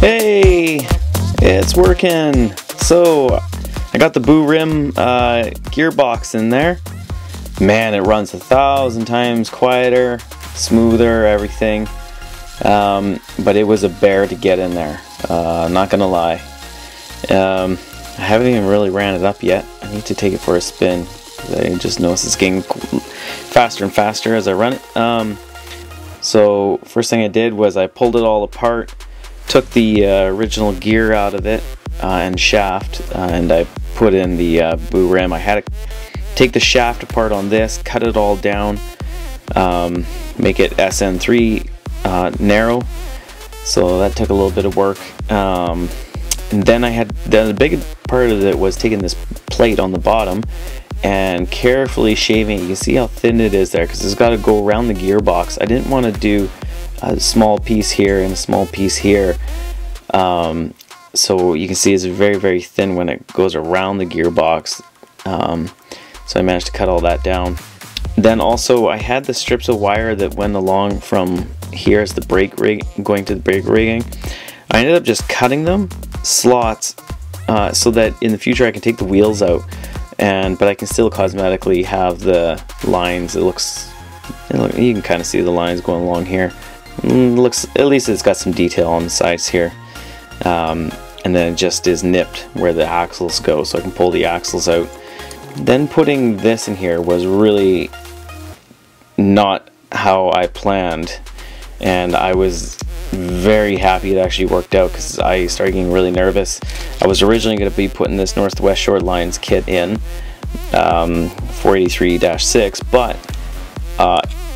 Hey, it's working. So I got the Rim gearbox in there. Man, it runs 1,000 times quieter, smoother, everything. But it was a bear to get in there. Not gonna lie. I haven't even really ran it up yet. I need to take it for a spin. I just noticed it's getting faster and faster as I run it. So first thing I did was I pulled it all apart, took the original gear out of it and shaft, and I put in the rim. I had to take the shaft apart on this, cut it all down, make it Sn3 narrow. So that took a little bit of work. And then the big part of it was taking this plate on the bottom and carefully shaving it. You can see how thin it is there because it's got to go around the gearbox. I didn't want to do a small piece here and a small piece here. So you can see it's very, very thin when it goes around the gearbox. So I managed to cut all that down. Then also I had the strips of wire that went along from here as the brake rig, going to the brake rigging. I ended up just cutting them slots so that in the future I can take the wheels out, but I can still cosmetically have the lines. You can kind of see the lines going along here. Looks, at least it's got some detail on the sides here. And then it just is nipped where the axles go, so I can pull the axles out. Then putting this in here was really not how I planned, and I was very happy it actually worked out because I started getting really nervous. I was originally going to be putting this Northwest Short Lines kit in 483-6, but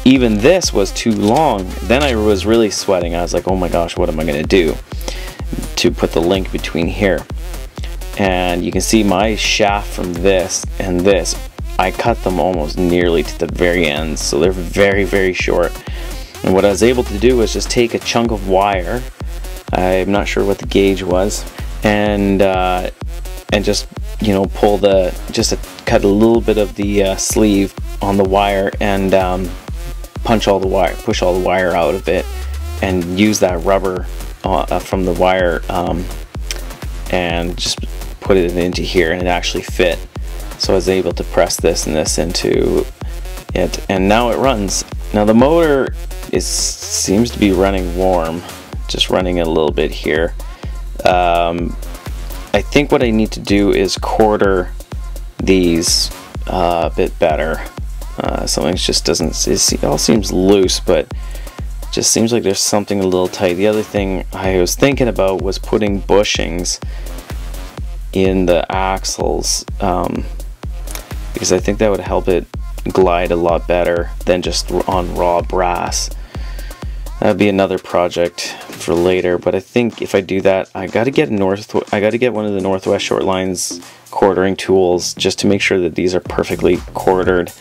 even this was too long. Then I was really sweating. I was like, oh my gosh, what am I going to do to put the link between here? And you can see my shaft from this and this, I cut them almost nearly to the very end, so they're very, very short. And what I was able to do was just take a chunk of wire, I'm not sure what the gauge was, and just, you know, pull cut a little bit of the sleeve on the wire and push all the wire out of it, and use that rubber from the wire and just put it into here, and it actually fit. So I was able to press this and this into it, and now it runs. Now the motor seems to be running warm, just running a little bit here. I think what I need to do is quarter these a bit better. Something just doesn't, it all seems loose, but it just seems like there's something a little tight. The other thing I was thinking about was putting bushings in the axles, because I think that would help it glide a lot better than just on raw brass. That'd be another project for later, but I think if I do that, I got to get one of the Northwest Short Lines quartering tools just to make sure that these are perfectly quartered.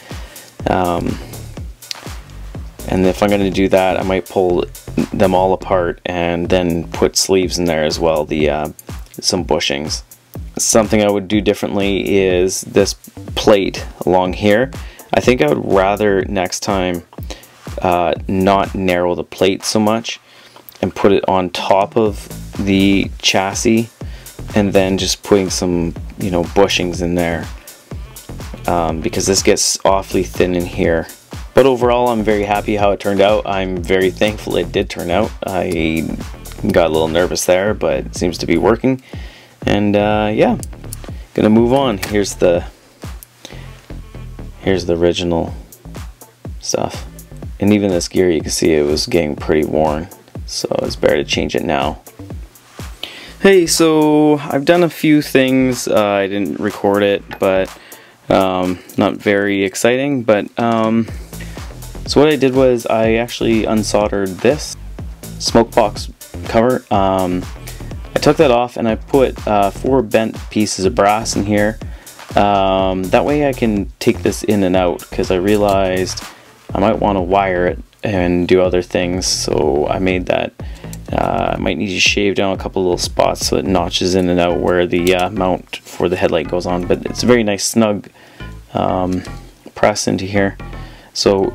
And if I'm going to do that, I might pull them all apart and then put sleeves in there as well, some bushings. Something I would do differently is this plate along here. I think I would rather next time not narrow the plate so much and put it on top of the chassis, and then just putting some, you know, bushings in there, because this gets awfully thin in here. But overall, I'm very happy how it turned out. I'm very thankful it did turn out. I got a little nervous there, but it seems to be working. And yeah, gonna move on. Here's the original stuff, and even this gear, you can see it was getting pretty worn, so it's better to change it now. Hey, so I've done a few things. I didn't record it, but not very exciting. But so what I did was I actually unsoldered this Smokebox cover. I took that off and I put 4 bent pieces of brass in here. That way I can take this in and out, because I realized I might want to wire it and do other things, so I made that. I might need to shave down a couple little spots so it notches in and out where the mount for the headlight goes on, but it's a very nice snug press into here. So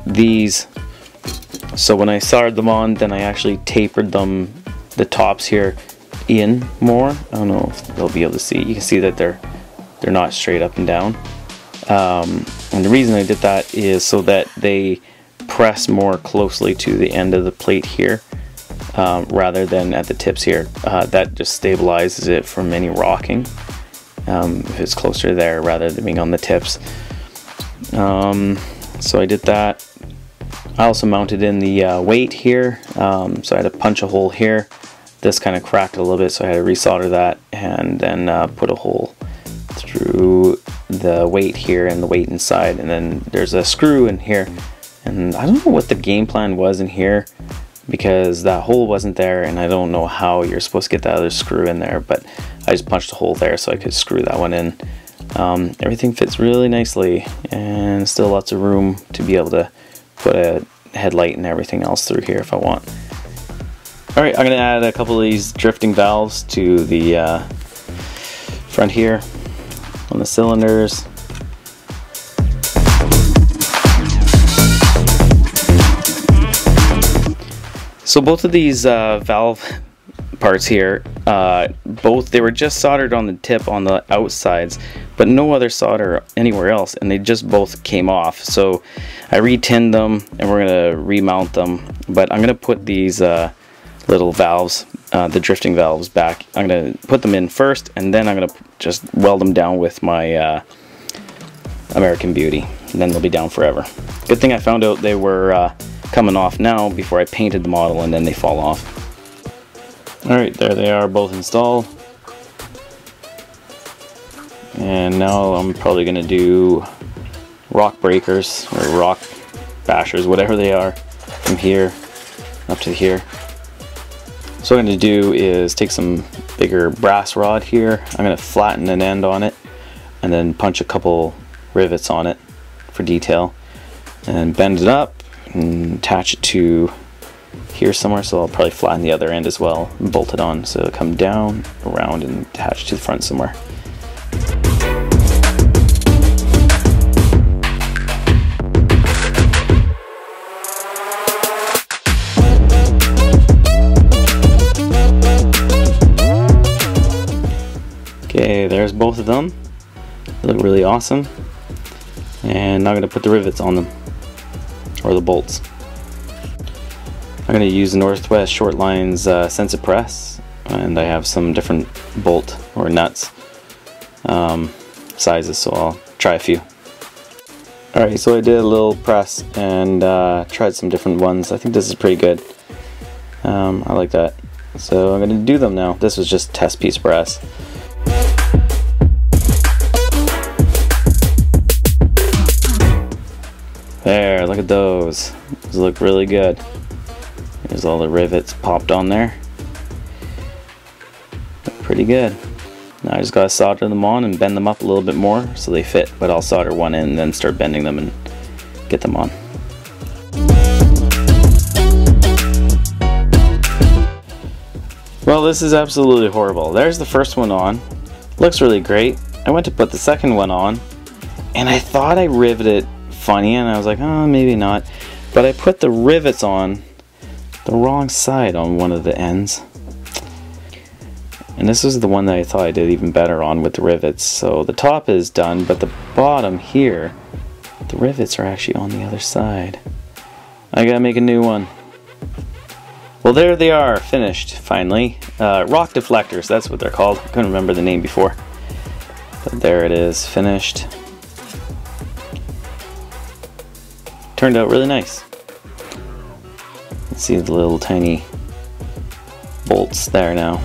when I soldered them on, then I actually tapered them, the tops here, in more. I don't know if they'll be able to see. You can see that they're not straight up and down. And the reason I did that is so that they press more closely to the end of the plate here, rather than at the tips here. That just stabilizes it from any rocking if it's closer there rather than being on the tips. So I did that. I also mounted in the weight here, so I had to punch a hole here. This kind of cracked a little bit, so I had to resolder that and then put a hole through the weight here and the weight inside, and then there's a screw in here. And I don't know what the game plan was in here, because that hole wasn't there, and I don't know how you're supposed to get that other screw in there, but I just punched a hole there so I could screw that one in. Everything fits really nicely, and still lots of room to be able to put a headlight and everything else through here if I want. Alright, I'm going to add a couple of these drifting valves to the front here on the cylinders. So both of these valve parts here, they were just soldered on the tip on the outsides, but no other solder anywhere else, and they just both came off. So I re-tinned them, and we're gonna remount them. But I'm gonna put these little valves, the drifting valves, back. I'm gonna put them in first, and then I'm gonna just weld them down with my American Beauty, and then they'll be down forever. Good thing I found out they were coming off now before I painted the model, and then they fall off. Alright, there they are, both installed. And now I'm probably going to do rock breakers or rock bashers, whatever they are, from here up to here. So what I'm going to do is take some bigger brass rod here. I'm going to flatten an end on it and then punch a couple rivets on it for detail, and bend it up and attach it to here somewhere. So I'll probably flatten the other end as well and bolt it on so it'll come down, around, and attach to the front somewhere. Okay, there's both of them. They look really awesome. And now I'm going to put the rivets on them, or the bolts. I'm going to use Northwest Shortline's Sensa press, and I have some different bolt or nuts sizes, so I'll try a few. Alright, so I did a little press and tried some different ones. I think this is pretty good. I like that. So I'm going to do them now. This was just test piece press. There, look at those. Those look really good. There's all the rivets popped on there. Look pretty good. Now I just gotta solder them on and bend them up a little bit more so they fit, but I'll solder one in and then start bending them and get them on. Well, this is absolutely horrible. There's the first one on. Looks really great. I went to put the second one on, and I thought I riveted funny, and I was like, oh, maybe not. But I put the rivets on the wrong side on one of the ends. And this is the one that I thought I did even better on with the rivets. So the top is done, but the bottom here, the rivets are actually on the other side. I gotta make a new one. Well, there they are, finished, finally. Rock deflectors, that's what they're called. I couldn't remember the name before. But there it is, finished. Turned out really nice. You can see the little tiny bolts there now.